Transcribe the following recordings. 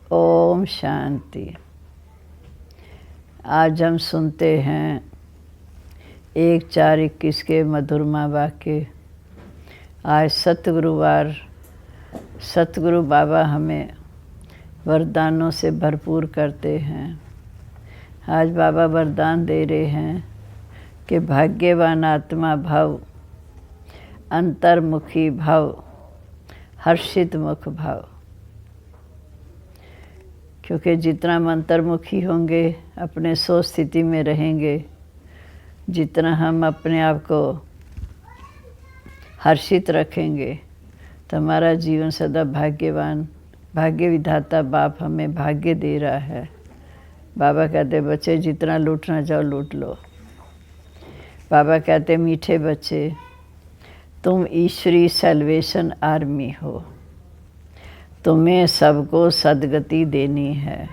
ओम शांति। आज हम सुनते हैं 1/4/21 के मधुरमा वाक्य। आज सतगुरुवार। सतगुरु बाबा हमें वरदानों से भरपूर करते हैं। आज बाबा वरदान दे रहे हैं कि भाग्यवान आत्मा भव, अंतर्मुखी भव, हर्षित मुख भव। क्योंकि जितना हम अंतर्मुखी होंगे, अपने सोच स्थिति में रहेंगे, जितना हम अपने आप को हर्षित रखेंगे, तो हमारा जीवन सदा भाग्यवान। भाग्य विधाता बाप हमें भाग्य दे रहा है। बाबा कहते बच्चे जितना लूटना चाहो लूट लो। बाबा कहते मीठे बच्चे, तुम ईश्वरी सैल्वेशन आर्मी हो। तुम्हें सबको सदगति देनी है।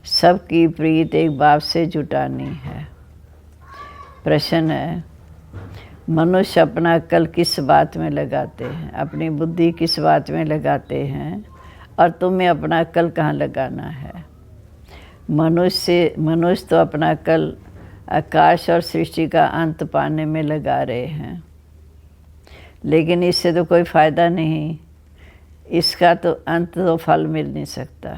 सबकी प्रीत एक बाप से जुटानी है। प्रश्न है, मनुष्य अपना अक्ल किस बात में लगाते हैं, अपनी बुद्धि किस बात में लगाते हैं, और तुम्हें अपना अक्ल कहाँ लगाना है? मनुष्य तो अपना अक्ल आकाश और सृष्टि का अंत पाने में लगा रहे हैं, लेकिन इससे तो कोई फ़ायदा नहीं। इसका तो अंत तो फल मिल नहीं सकता।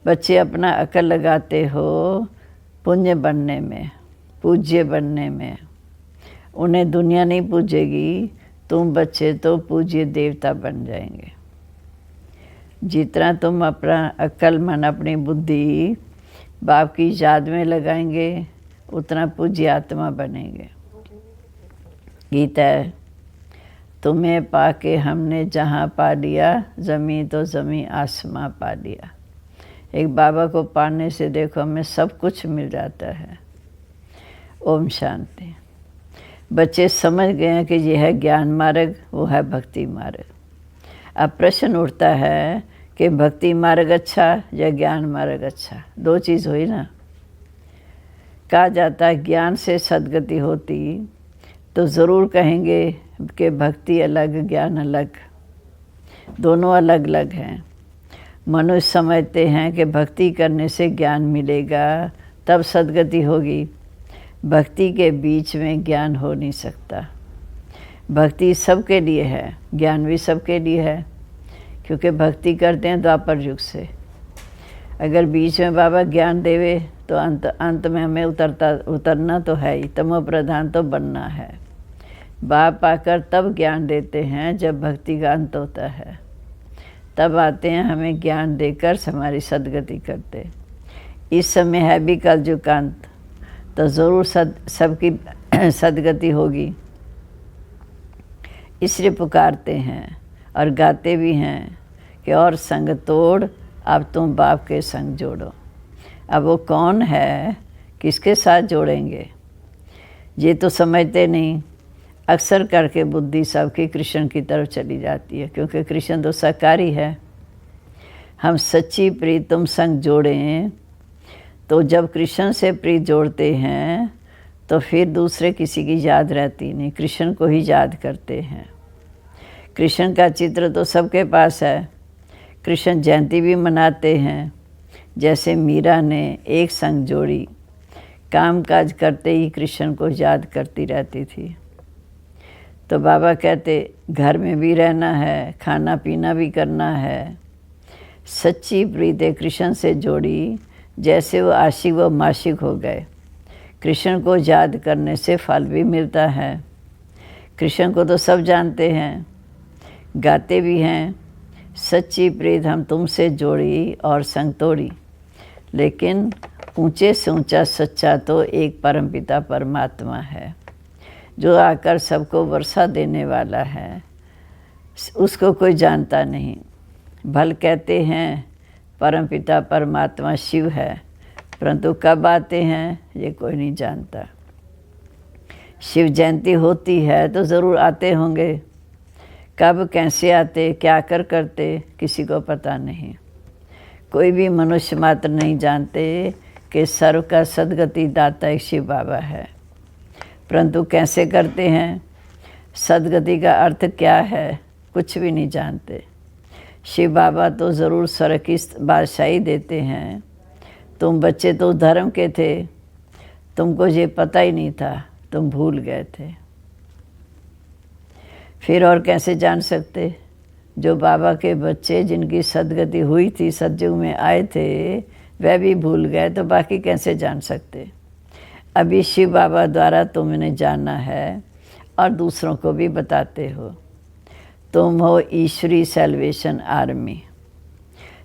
बच्चे अपना अक्ल लगाते हो पुण्य बनने में, पूज्य बनने में। उन्हें दुनिया नहीं पूजेगी, तुम बच्चे तो पूज्य देवता बन जाएंगे। जितना तुम अपना अक्ल मन, अपनी बुद्धि बाप की याद में लगाएंगे, उतना पूज्य आत्मा बनेंगे। गीता है, तुम्हें पाके हमने जहाँ पा लिया, ज़मीं तो ज़मीं आसमां पा लिया। एक बाबा को पाने से देखो हमें सब कुछ मिल जाता है। ओम शांति। बच्चे समझ गए हैं कि यह है ज्ञान मार्ग, वो है भक्ति मार्ग। अब प्रश्न उठता है कि भक्ति मार्ग अच्छा या ज्ञान मार्ग अच्छा? दो चीज़ हुई ना। कहा जाता है ज्ञान से सद्गति होती, तो ज़रूर कहेंगे कि भक्ति अलग, ज्ञान अलग, दोनों अलग अलग हैं। मनुष्य समझते हैं कि भक्ति करने से ज्ञान मिलेगा, तब सद्गति होगी। भक्ति के बीच में ज्ञान हो नहीं सकता। भक्ति सबके लिए है, ज्ञान भी सबके लिए है, क्योंकि भक्ति करते हैं द्वापर युग से। अगर बीच में बाबा ज्ञान देवे तो अंत में हमें उतरना तो है ही, तमो प्रधान तो बनना है। बाप आकर तब ज्ञान देते हैं जब भक्ति का अंत होता है। तब आते हैं हमें ज्ञान देकर हमारी सद्गति करते। इस समय है भी कलयुग का अंत, तो ज़रूर सबकी सद्गति होगी। इसलिए पुकारते हैं और गाते भी हैं कि और संग तोड़, अब तुम बाप के संग जोड़ो। अब वो कौन है, किसके साथ जोड़ेंगे, ये तो समझते नहीं। अक्सर करके बुद्धि सबकी कृष्ण की तरफ चली जाती है, क्योंकि कृष्ण तो साकारी है। हम सच्ची प्रीत तुम संग जोड़ें, तो जब कृष्ण से प्रीत जोड़ते हैं तो फिर दूसरे किसी की याद रहती नहीं, कृष्ण को ही याद करते हैं। कृष्ण का चित्र तो सबके पास है। कृष्ण जयंती भी मनाते हैं। जैसे मीरा ने एक संग जोड़ी, काम काज करते ही कृष्ण को याद करती रहती थी। तो बाबा कहते घर में भी रहना है, खाना पीना भी करना है। सच्ची प्रीत कृष्ण से जोड़ी, जैसे वो आशिक व माशिक हो गए। कृष्ण को याद करने से फल भी मिलता है। कृष्ण को तो सब जानते हैं, गाते भी हैं, सच्ची प्रीत हम तुमसे जोड़ी और संग तोड़ी। लेकिन ऊंचे से ऊंचा सच्चा तो एक परमपिता परमात्मा है, जो आकर सबको वर्षा देने वाला है। उसको कोई जानता नहीं। भल कहते हैं परमपिता परमात्मा शिव है, परंतु कब आते हैं ये कोई नहीं जानता। शिव जयंती होती है तो ज़रूर आते होंगे। कब कैसे आते, क्या करते, किसी को पता नहीं। कोई भी मनुष्य मात्र नहीं जानते कि सर्व का सद्गति दाता एक शिव बाबा है। परंतु कैसे करते हैं, सद्गति का अर्थ क्या है, कुछ भी नहीं जानते। शिव बाबा तो ज़रूर स्वर्ग की बादशाही देते हैं। तुम बच्चे तो धर्म के थे, तुमको ये पता ही नहीं था, तुम भूल गए थे। फिर और कैसे जान सकते? जो बाबा के बच्चे जिनकी सदगति हुई थी, सतयुग में आए थे, वह भी भूल गए, तो बाकी कैसे जान सकते? अभी शिव बाबा द्वारा तुमने जाना है और दूसरों को भी बताते हो। तुम हो ईश्वरी सेल्वेशन आर्मी।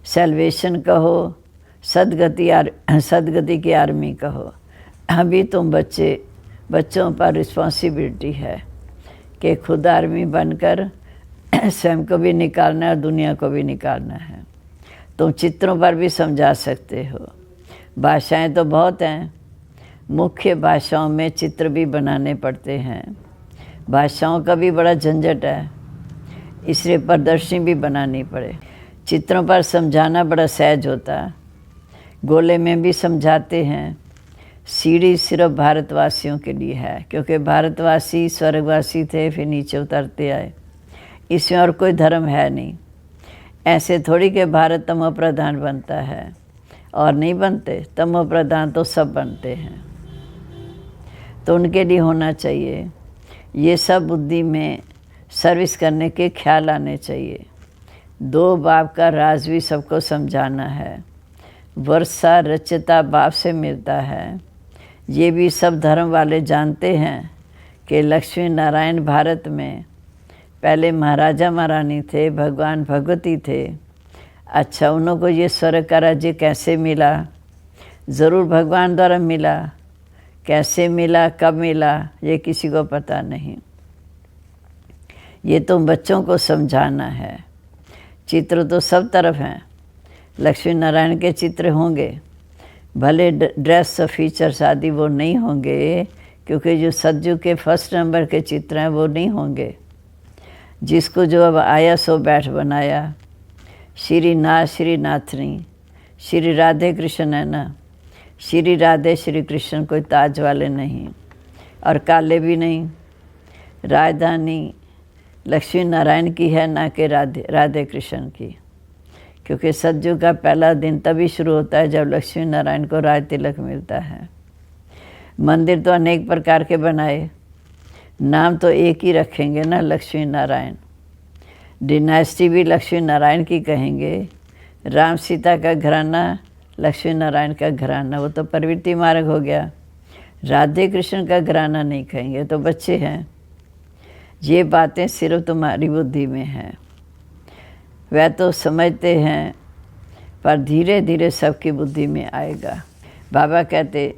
सेल्वेशन कहो, सदगति की आर्मी कहो। अभी तुम बच्चों पर रिस्पॉन्सिबिलिटी है कि खुद आर्मी बनकर स्वयं को भी निकालना है और दुनिया को भी निकालना है। तुम चित्रों पर भी समझा सकते हो। भाषाएं तो बहुत हैं, मुख्य भाषाओं में चित्र भी बनाने पड़ते हैं। भाषाओं का भी बड़ा झंझट है, इसलिए प्रदर्शनी भी बनानी पड़े। चित्रों पर समझाना बड़ा सहज होता। गोले में भी समझाते हैं। सीढ़ी सिर्फ भारतवासियों के लिए है, क्योंकि भारतवासी स्वर्गवासी थे, फिर नीचे उतरते आए। इसमें और कोई धर्म है नहीं। ऐसे थोड़ी कि भारत तमो प्रधान बनता है और नहीं बनते। तमो प्रधान तो सब बनते हैं, तो उनके लिए होना चाहिए। ये सब बुद्धि में सर्विस करने के ख्याल आने चाहिए। दो बाप का राज भी सबको समझाना है। वर्षा रचता बाप से मिलता है। ये भी सब धर्म वाले जानते हैं कि लक्ष्मी नारायण भारत में पहले महाराजा महारानी थे, भगवान भगवती थे। अच्छा, उन्हों को ये स्वर्ग का राज्य कैसे मिला? ज़रूर भगवान द्वारा मिला। कैसे मिला, कब मिला, ये किसी को पता नहीं। ये तो बच्चों को समझाना है। चित्र तो सब तरफ हैं। लक्ष्मी नारायण के चित्र होंगे, भले ड्रेस फीचर्स आदि वो नहीं होंगे, क्योंकि जो सतयुग के फर्स्ट नंबर के चित्र हैं वो नहीं होंगे। जिसको जो अब आया सो बैठ बनाया। श्री नाथनी, श्री राधे कृष्ण है ना। श्री राधे श्री कृष्ण कोई ताज वाले नहीं और काले भी नहीं। राजधानी लक्ष्मी नारायण की है, ना कि राधे कृष्ण की। क्योंकि सतयुग का पहला दिन तभी शुरू होता है जब लक्ष्मी नारायण को राज तिलक मिलता है। मंदिर तो अनेक प्रकार के बनाए, नाम तो एक ही रखेंगे ना, लक्ष्मी नारायण। डिनास्टी भी लक्ष्मी नारायण की कहेंगे। राम सीता का घराना लक्ष्मी नारायण का घराना, वो तो प्रवृत्ति मार्ग हो गया। राधे कृष्ण का घराना नहीं कहेंगे, तो बच्चे हैं। ये बातें सिर्फ तुम्हारी बुद्धि में हैं। वह तो समझते हैं, पर धीरे धीरे सबकी बुद्धि में आएगा। बाबा कहते,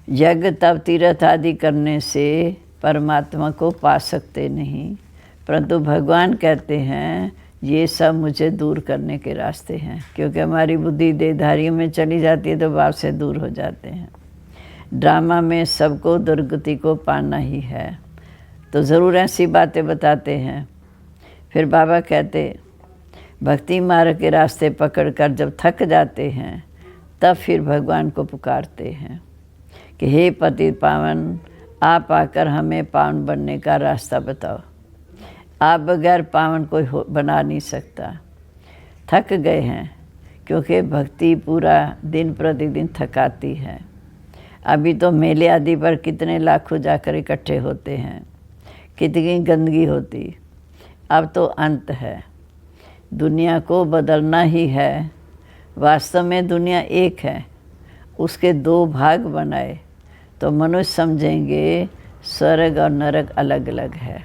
यज्ञ तप तीर्थ आदि करने से परमात्मा को पा सकते नहीं, परंतु भगवान कहते हैं ये सब मुझे दूर करने के रास्ते हैं। क्योंकि हमारी बुद्धि देहधारियों में चली जाती है तो बाप से दूर हो जाते हैं। ड्रामा में सबको दुर्गति को पाना ही है, तो ज़रूर ऐसी बातें बताते हैं। फिर बाबा कहते, भक्ति मार्ग के रास्ते पकड़कर जब थक जाते हैं, तब फिर भगवान को पुकारते हैं कि हे पति पावन, आप आकर हमें पावन बनने का रास्ता बताओ। आप बगैर पावन कोई बना नहीं सकता। थक गए हैं, क्योंकि भक्ति पूरा दिन प्रतिदिन थकाती है। अभी तो मेले आदि पर कितने लाखों जाकर इकट्ठे होते हैं, कितनी गंदगी होती। अब तो अंत है, दुनिया को बदलना ही है। वास्तव में दुनिया एक है, उसके दो भाग बनाए तो मनुष्य समझेंगे स्वर्ग और नरक अलग अलग है,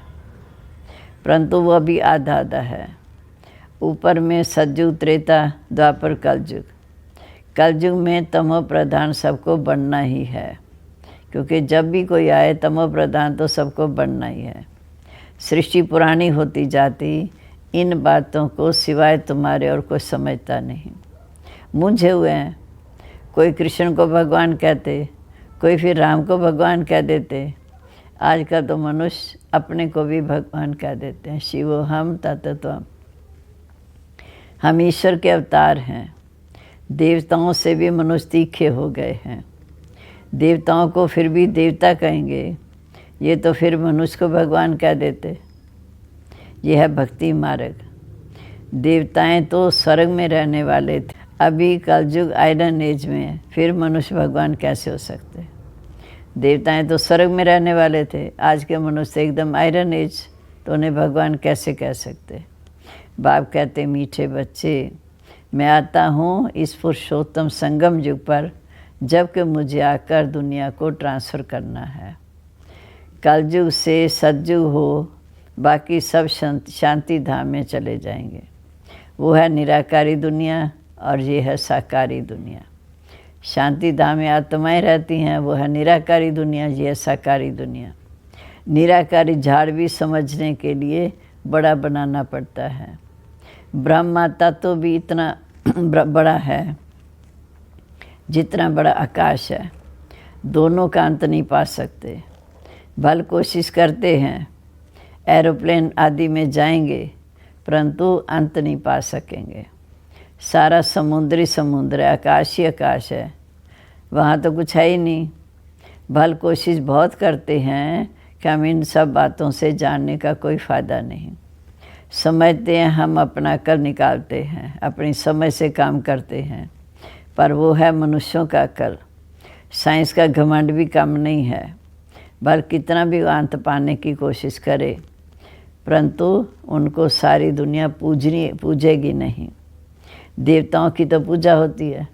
परंतु वो अभी आधा आधा है। ऊपर में सतयुग, त्रेता, द्वापर, कलयुग। कलयुग में तमो प्रधान सबको बनना ही है, क्योंकि जब भी कोई आए तमो प्रधान तो सबको बनना ही है। सृष्टि पुरानी होती जाती, इन बातों को सिवाय तुम्हारे और कोई समझता नहीं। मूंझे हुए हैं, कोई कृष्ण को भगवान कहते, कोई फिर राम को भगवान कह देते। आज का तो मनुष्य अपने को भी भगवान कह देते हैं। शिवो हम तत्त्वम, हम ईश्वर के अवतार हैं। देवताओं से भी मनुष्य तीखे हो गए हैं। देवताओं को फिर भी देवता कहेंगे, ये तो फिर मनुष्य को भगवान कह देते। यह है भक्ति मार्ग। देवताएं तो स्वर्ग में रहने वाले थे, अभी कलयुग आयरन एज में है, फिर मनुष्य भगवान कैसे हो सकते? देवताएं तो स्वर्ग में रहने वाले थे, आज के मनुष्य एकदम आयरन एज, तो उन्हें भगवान कैसे कह सकते? बाप कहते, मीठे बच्चे, मैं आता हूँ इस पुरुषोत्तम संगम युग पर, जबकि मुझे आकर दुनिया को ट्रांसफ़र करना है। कलयुग से सतयुग हो, बाकी सब शांति धाम में चले जाएंगे। वो है निराकारी दुनिया और ये है साकारी दुनिया। शांति धाम में आत्माएं रहती हैं, वो है निराकारी दुनिया, ये है साकारी दुनिया। निराकारी झाड़ भी समझने के लिए बड़ा बनाना पड़ता है। ब्रह्मा तत्व भी इतना बड़ा है जितना बड़ा आकाश है, दोनों का अंत नहीं पा सकते। भल कोशिश करते हैं, एरोप्लेन आदि में जाएंगे, परंतु अंत नहीं पा सकेंगे। सारा समुद्री समुद्र है, आकाश ही आकाश है, वहाँ तो कुछ है ही नहीं। भल कोशिश बहुत करते हैं कि हम इन सब बातों से जानने का कोई फ़ायदा नहीं। समझते हैं हम अपना कर निकालते हैं, अपनी समझ से काम करते हैं, पर वो है मनुष्यों का अकल। साइंस का घमंड भी कम नहीं है, भल कितना भी अंत पाने की कोशिश करे, परंतु उनको सारी दुनिया पूजेगी नहीं। देवताओं की तो पूजा होती है,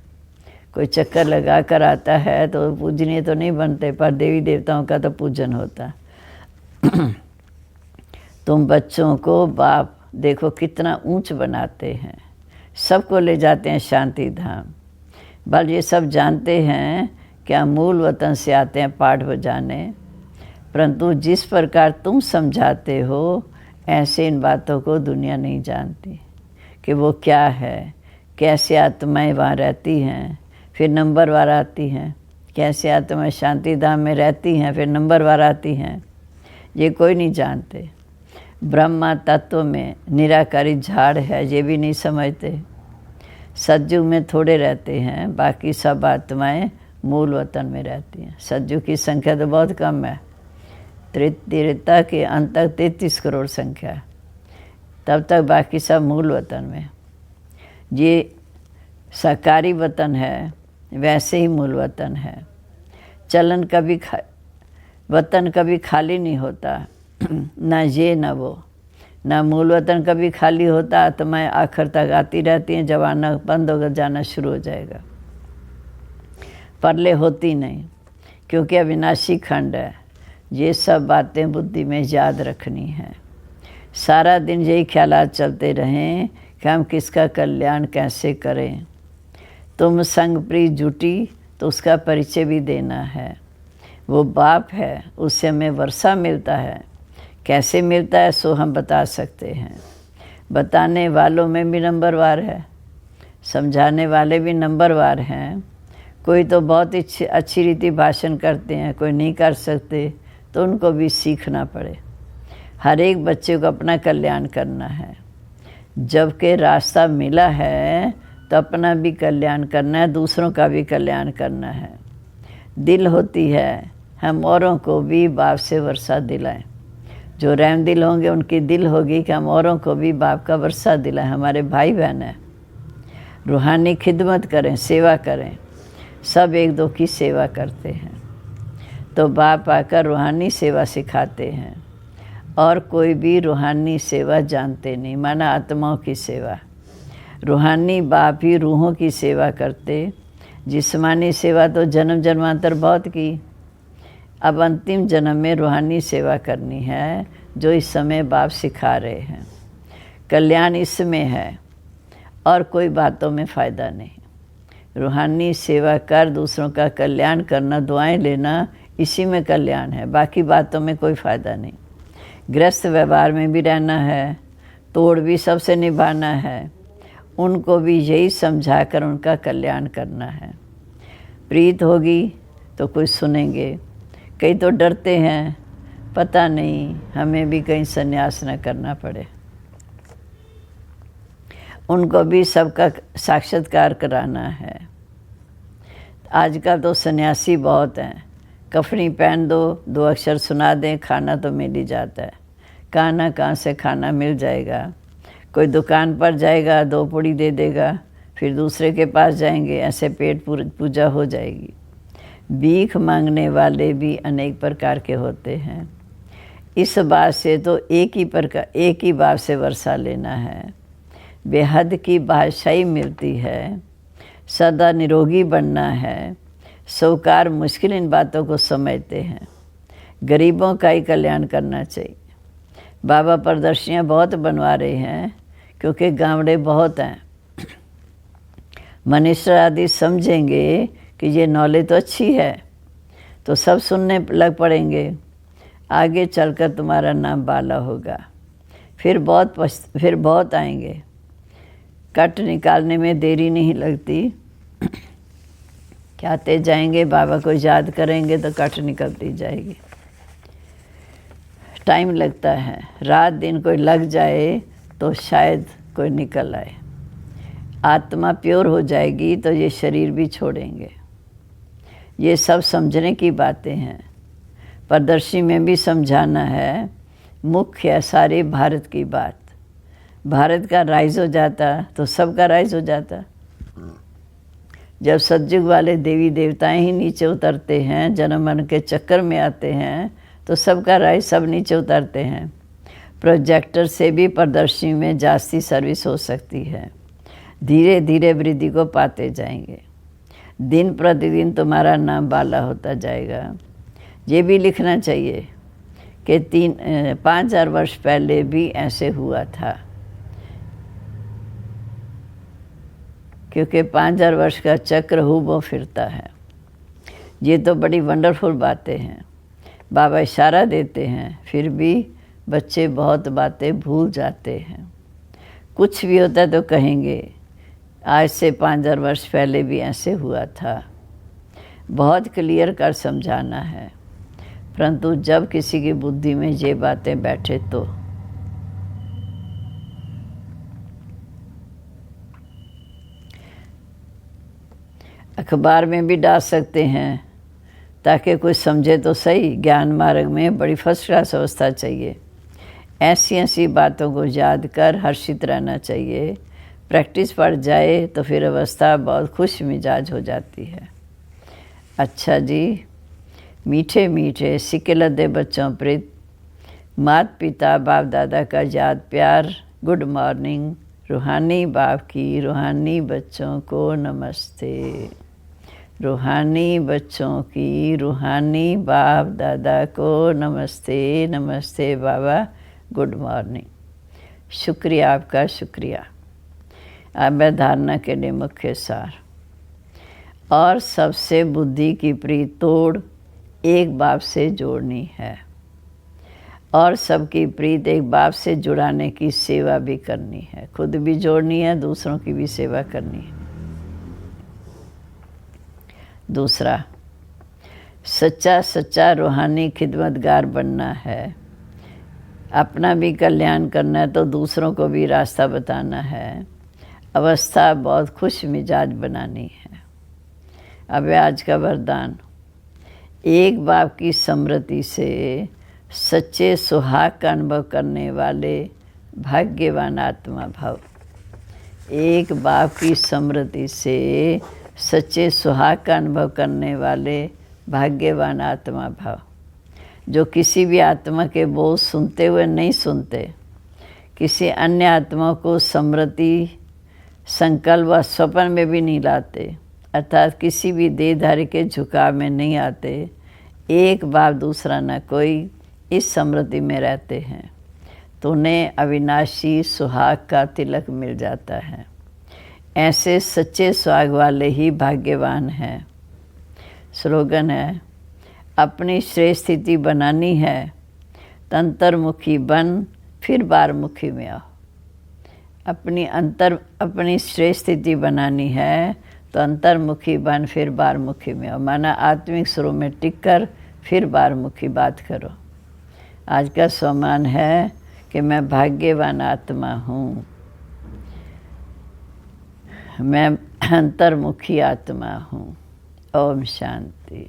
कोई चक्कर लगा कर आता है तो पूजनीय तो नहीं बनते, पर देवी देवताओं का तो पूजन होता। तुम बच्चों को बाप देखो कितना ऊंच बनाते हैं, सबको ले जाते हैं शांति धाम। बल ये सब जानते हैं क्या मूल वतन से आते हैं पाठ बजाने, परंतु जिस प्रकार तुम समझाते हो ऐसे इन बातों को दुनिया नहीं जानती कि वो क्या है, कैसे आत्माएं वहाँ रहती हैं, फिर नंबरवार आती हैं, कैसे आत्माएं शांति धाम में रहती हैं, फिर नंबरवार आती हैं, ये कोई नहीं जानते। ब्रह्मा तत्व में निराकारी झाड़ है, ये भी नहीं समझते। सतयुग में थोड़े रहते हैं, बाकी सब आत्माएं मूल वतन में रहती हैं। सतयुग की संख्या तो बहुत कम है, त्रेता के अंत तक 33 करोड़ संख्या है, तब तक बाकी सब मूल वतन में। ये साकारी वतन है, वैसे ही मूल वतन है। चलन कभी वतन कभी खाली नहीं होता, ना ये ना वो, ना मूल वतन कभी खाली होता। आत्माएं आखिर तक आती रहती हैं, जब आना बंद होकर जाना शुरू हो जाएगा। परले होती नहीं, क्योंकि अविनाशी खंड है। ये सब बातें बुद्धि में याद रखनी है। सारा दिन यही ख्यालात चलते रहें कि हम किसका कल्याण कैसे करें। तुम संग प्री जुटी तो उसका परिचय भी देना है। वो बाप है, उससे हमें वर्षा मिलता है। कैसे मिलता है सो हम बता सकते हैं। बताने वालों में भी नंबरवार है, समझाने वाले भी नंबरवार हैं। कोई तो बहुत अच्छी रीति भाषण करते हैं, कोई नहीं कर सकते, तो उनको भी सीखना पड़े। हर एक बच्चे को अपना कल्याण करना है। जबकि रास्ता मिला है तो अपना भी कल्याण करना है, दूसरों का भी कल्याण करना है। दिल होती है, हम औरों को भी बाप से वर्षा दिलाएं। जो रहम दिल होंगे उनकी दिल होगी कि हम औरों को भी बाप का वर्षा दिलाएं। हमारे भाई बहन हैं, रूहानी खिदमत करें, सेवा करें। सब एक दो की सेवा करते हैं, तो बाप आकर रूहानी सेवा सिखाते हैं। और कोई भी रूहानी सेवा जानते नहीं, माना आत्माओं की सेवा। रूहानी बाप ही रूहों की सेवा करते। जिस्मानी सेवा तो जन्म जन्मांतर बहुत की, अब अंतिम जन्म में रूहानी सेवा करनी है, जो इस समय बाप सिखा रहे हैं। कल्याण इसमें है और कोई बातों में फ़ायदा नहीं। रूहानी सेवा कर दूसरों का कल्याण करना, दुआएं लेना, इसी में कल्याण है, बाकी बातों में कोई फ़ायदा नहीं। गृहस्थ व्यवहार में भी रहना है, तोड़ भी सबसे निभाना है, उनको भी यही समझाकर उनका कल्याण करना है। प्रीत होगी तो कुछ सुनेंगे। कई तो डरते हैं, पता नहीं हमें भी कहीं संन्यास न करना पड़े। उनको भी सबका साक्षात्कार कराना है। आजकल तो सन्यासी बहुत हैं, कफनी पहन दो, 2 अक्षर सुना दें, खाना तो मिल ही जाता है। कहाँ ना कहाँ से खाना मिल जाएगा। कोई दुकान पर जाएगा, 2 पूड़ी दे देगा, फिर दूसरे के पास जाएंगे, ऐसे पेट पूजा हो जाएगी। भीख मांगने वाले भी अनेक प्रकार के होते हैं। इस बात से तो एक ही बात से वर्षा लेना है। बेहद की भाषाई मिलती है, सदा निरोगी बनना है। साहूकार मुश्किल इन बातों को समझते हैं। गरीबों का ही कल्याण करना चाहिए। बाबा प्रदर्शनियाँ बहुत बनवा रहे हैं क्योंकि गाँवड़े बहुत हैं। मनीषर आदि समझेंगे कि ये नॉलेज तो अच्छी है, तो सब सुनने लग पड़ेंगे। आगे चलकर तुम्हारा नाम बाला होगा। फिर बहुत आएंगे। कट निकालने में देरी नहीं लगती। कहते जाएंगे, बाबा को याद करेंगे तो कट निकलती जाएगी। टाइम लगता है। रात दिन कोई लग जाए तो शायद कोई निकल आए। आत्मा प्योर हो जाएगी तो ये शरीर भी छोड़ेंगे। ये सब समझने की बातें हैं। प्रदर्शनी में भी समझाना है। मुख्य है सारे भारत की बात। भारत का राइज हो जाता तो सबका राइज हो जाता। जब सतयुग वाले देवी देवताएं ही नीचे उतरते हैं, जन्म मरण के चक्कर में आते हैं, तो सबका राइज सब नीचे उतरते हैं। प्रोजेक्टर से भी प्रदर्शनी में जास्ती सर्विस हो सकती है। धीरे धीरे वृद्धि को पाते जाएंगे। दिन प्रतिदिन तुम्हारा नाम बाला होता जाएगा। ये भी लिखना चाहिए कि 5,000 वर्ष पहले भी ऐसे हुआ था, क्योंकि 5,000 वर्ष का चक्र वो फिरता है। ये तो बड़ी वंडरफुल बातें हैं। बाबा इशारा देते हैं, फिर भी बच्चे बहुत बातें भूल जाते हैं। कुछ भी होता तो कहेंगे आज से 5,000 वर्ष पहले भी ऐसे हुआ था। बहुत क्लियर कर समझाना है, परंतु जब किसी की बुद्धि में ये बातें बैठे तो अखबार में भी डाल सकते हैं ताकि कुछ समझे तो सही। ज्ञान मार्ग में बड़ी फर्स्ट क्लास अवस्था चाहिए। ऐसी बातों को याद कर हर्षित रहना चाहिए। प्रैक्टिस पड़ जाए तो फिर अवस्था बहुत खुश मिजाज हो जाती है। अच्छा जी, मीठे मीठे सिक्के लदे बच्चों प्रीत, माता पिता बाप दादा का याद प्यार, गुड मॉर्निंग। रूहानी बाप की रूहानी बच्चों को नमस्ते। रूहानी बच्चों की रूहानी बाप दादा को नमस्ते। नमस्ते बाबा, गुड मॉर्निंग। शुक्रिया, आपका शुक्रिया। अब धारणा के लिए मुख्य सार। और सबसे बुद्धि की प्रीत तोड़ एक बाप से जोड़नी है, और सबकी प्रीत एक बाप से जुड़ाने की सेवा भी करनी है। खुद भी जोड़नी है, दूसरों की भी सेवा करनी है। दूसरा, सच्चा रूहानी खिदमतगार बनना है। अपना भी कल्याण करना है तो दूसरों को भी रास्ता बताना है। अवस्था बहुत खुश मिजाज बनानी है। अब आज का वरदान। एक बाप की स्मृति से सच्चे सुहाग का अनुभव करने वाले भाग्यवान आत्मा भाव। एक बाप की स्मृति से सच्चे सुहाग का अनुभव करने वाले भाग्यवान आत्मा भाव, जो किसी भी आत्मा के बोल सुनते हुए नहीं सुनते, किसी अन्य आत्मा को स्मृति संकल्प व स्वप्न में भी नहीं लाते, अर्थात किसी भी देहधारी के झुकाव में नहीं आते। एक बाप दूसरा न कोई इस स्मृति में रहते हैं तो उन्हें अविनाशी सुहाग का तिलक मिल जाता है। ऐसे सच्चे सुहाग वाले ही भाग्यवान हैं। स्लोगन है, अपनी श्रेष्ठ स्थिति बनानी है तो अंतर्मुखी बन फिर बारमुखी में आओ। अपनी श्रेष्ठ स्थिति बनानी है तो अंतर्मुखी बन फिर बारमुखी में आओ। माना आत्मिक स्वरूप में टिक कर फिर बारमुखी बात करो। आज का सम्मान है कि मैं भाग्यवान आत्मा हूँ, मैं अंतर्मुखी आत्मा हूँ। ओम शांति।